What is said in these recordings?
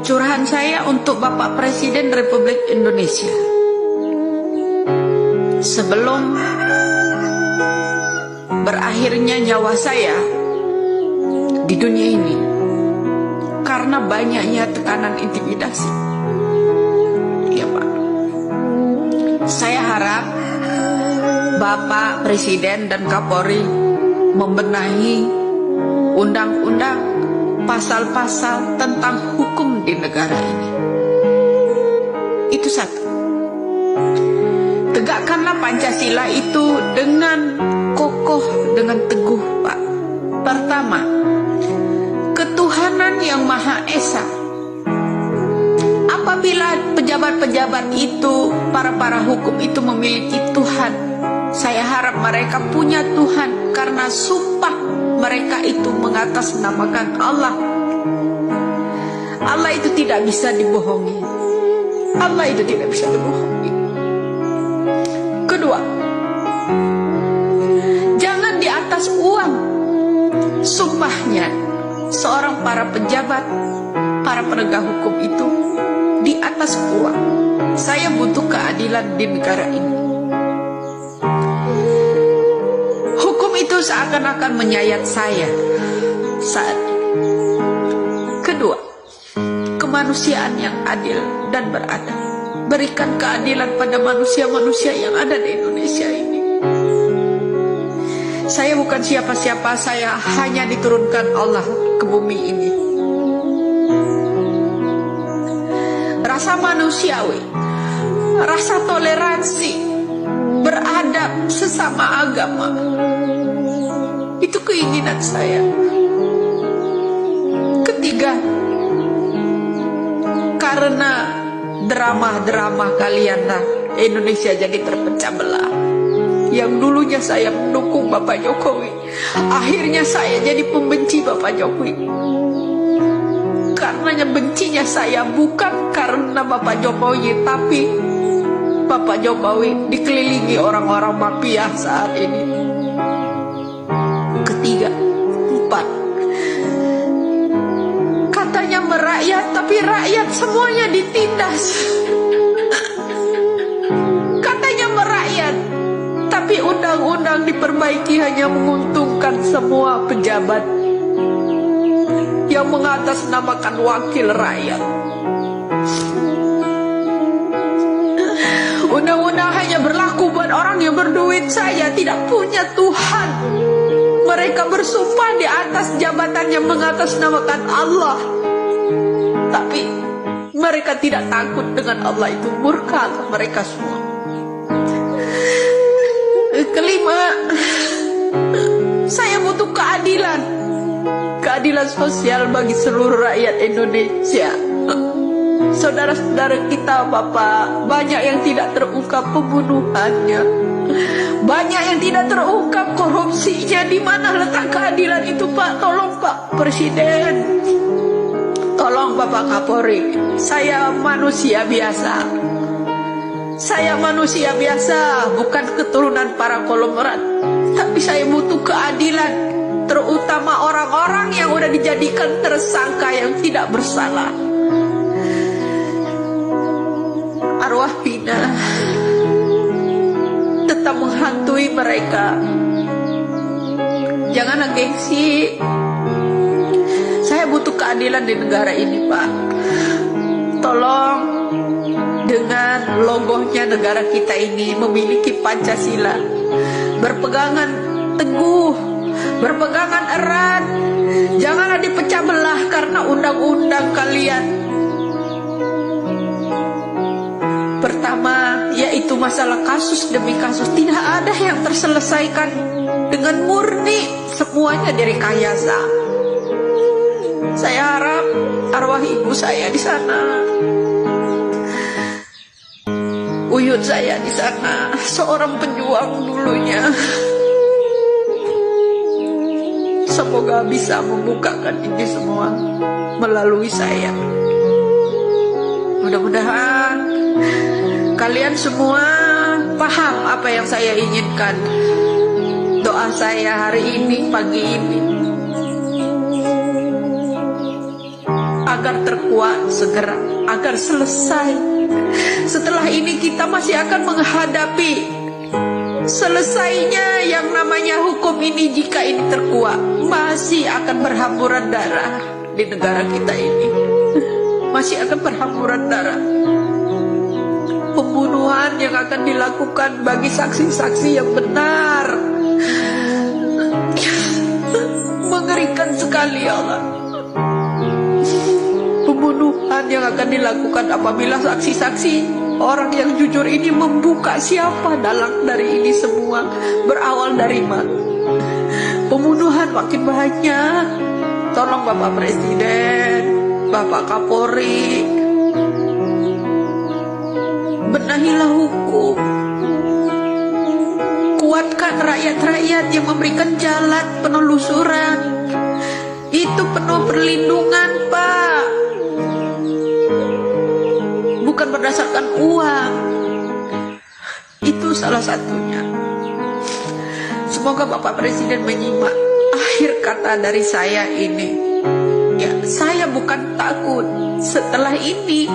Curahan saya untuk Bapak Presiden Republik Indonesia. Sebelum berakhirnya nyawa saya di dunia ini karena banyaknya tekanan intimidasi, ya Pak, saya harap Bapak Presiden dan Kapolri membenahi undang-undang, pasal-pasal tentang hukum di negara ini. Itu satu. Tegakkanlah Pancasila itu dengan kokoh, dengan teguh, Pak. Pertama, ketuhanan yang Maha Esa. Apabila pejabat-pejabat itu, para hukum itu memiliki Tuhan, saya harap mereka punya Tuhan karena sumpah mereka itu mengatasnamakan Allah. Allah itu tidak bisa dibohongi. Allah itu tidak bisa dibohongi. Kedua, jangan di atas uang. Sumpahnya seorang para pejabat, para penegak hukum itu di atas uang. Saya butuh keadilan di negara ini. Hukum itu seakan-akan menyayat saya saat ini. Kedua, kemanusiaan yang adil dan beradab. Berikan keadilan pada manusia-manusia yang ada di Indonesia ini. Saya bukan siapa-siapa, saya hanya diturunkan Allah ke bumi ini. Rasa manusiawi, rasa toleransi, beradab sesama agama, itu keinginan saya. Ketiga, karena drama-drama kalianlah Indonesia jadi terpecah belah. Yang dulunya saya mendukung Bapak Jokowi, akhirnya saya jadi pembenci Bapak Jokowi. Karenanya bencinya saya bukan karena Bapak Jokowi, tapi Bapak Jokowi dikelilingi orang-orang mafia saat ini. Ketiga, empat, katanya merakyat, tapi rakyat semuanya ditindas. Katanya merakyat, tapi undang-undang diperbaiki hanya menguntungkan semua pejabat yang mengatasnamakan wakil rakyat. Undang-undang hanya berlaku buat orang yang berduit saja, tidak punya Tuhan. Mereka bersumpah di atas jabatan yang mengatasnamakan Allah, tapi mereka tidak takut dengan Allah, itu murka mereka semua. Kelima, saya butuh keadilan. Keadilan sosial bagi seluruh rakyat Indonesia. Saudara-saudara kita, Bapak, banyak yang tidak terungkap pembunuhannya, banyak yang tidak terungkap korupsinya. Di mana letak keadilan itu, Pak? Tolong Pak Presiden, tolong Bapak Kapolri. Saya manusia biasa. Saya manusia biasa, bukan keturunan para konglomerat. Tapi saya butuh keadilan, terutama orang-orang yang udah dijadikan tersangka yang tidak bersalah. Arwah Pina tetap menghantui mereka. Janganlah gengsi. Saya butuh keadilan di negara ini, Pak. Tolong, dengan logonya negara kita ini memiliki Pancasila, berpegangan teguh, berpegangan erat. Janganlah dipecah belah karena undang-undang kalian. Pertama, yaitu masalah kasus demi kasus. Tidak ada yang terselesaikan dengan murni, semuanya direkayasa. Saya harap arwah ibu saya di sana, uyut saya di sana, seorang pejuang dulunya, semoga bisa membukakan ini semua melalui saya. Mudah-mudahan kalian semua paham apa yang saya inginkan. Doa saya hari ini, pagi ini, agar terkuat segera, agar selesai. Setelah ini kita masih akan menghadapi selesainya yang namanya hukum ini. Jika ini terkuat, masih akan berhamburan darah di negara kita ini. Masih akan berhamburan darah. Pembunuhan yang akan dilakukan bagi saksi-saksi yang benar. Mengerikan sekali ya Allah. Pembunuhan yang akan dilakukan apabila saksi-saksi orang yang jujur ini membuka siapa dalang dari ini semua, berawal dari mana. Pembunuhan makin banyak. Tolong Bapak Presiden, Bapak Kapolri, benahilah hukum. Kuatkan rakyat-rakyat yang memberikan jalan penelusuran. Itu penuh perlindungan, Pak. Bukan berdasarkan uang. Itu salah satunya. Semoga Bapak Presiden menyimak akhir kata dari saya ini. Ya, saya bukan takut. Setelah ini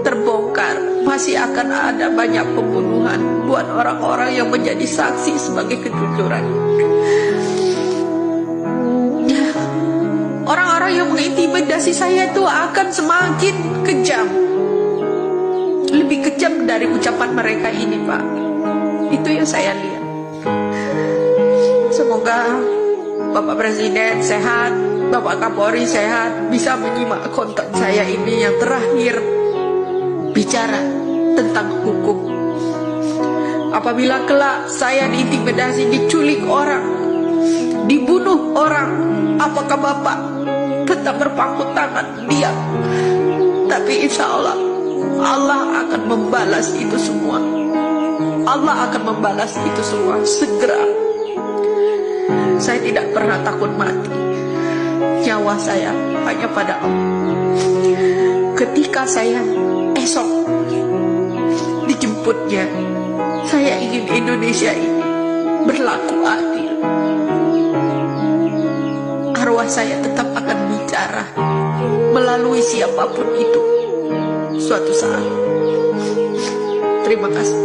terbongkar, masih akan ada banyak pembunuhan buat orang-orang yang menjadi saksi sebagai kejujuran. Ya, orang-orang yang mengintimidasi saya itu akan semakin kejam. Lebih kejam dari ucapan mereka ini, Pak. Itu yang saya lihat. Semoga Bapak Presiden sehat, Bapak Kapolri sehat, bisa menyimak konten saya ini yang terakhir, bicara tentang hukum. Apabila kelak saya diintimidasi, diculik orang, dibunuh orang, apakah Bapak tetap berpangku tangan diam? Tapi insya Allah, Allah akan membalas itu semua. Allah akan membalas itu semua segera. Saya tidak pernah takut mati. Nyawa saya hanya pada Allah. Ketika saya esok dijemputnya, saya ingin Indonesia ini berlaku adil. Arwah saya tetap akan bicara melalui siapapun itu suatu saat. Terima kasih.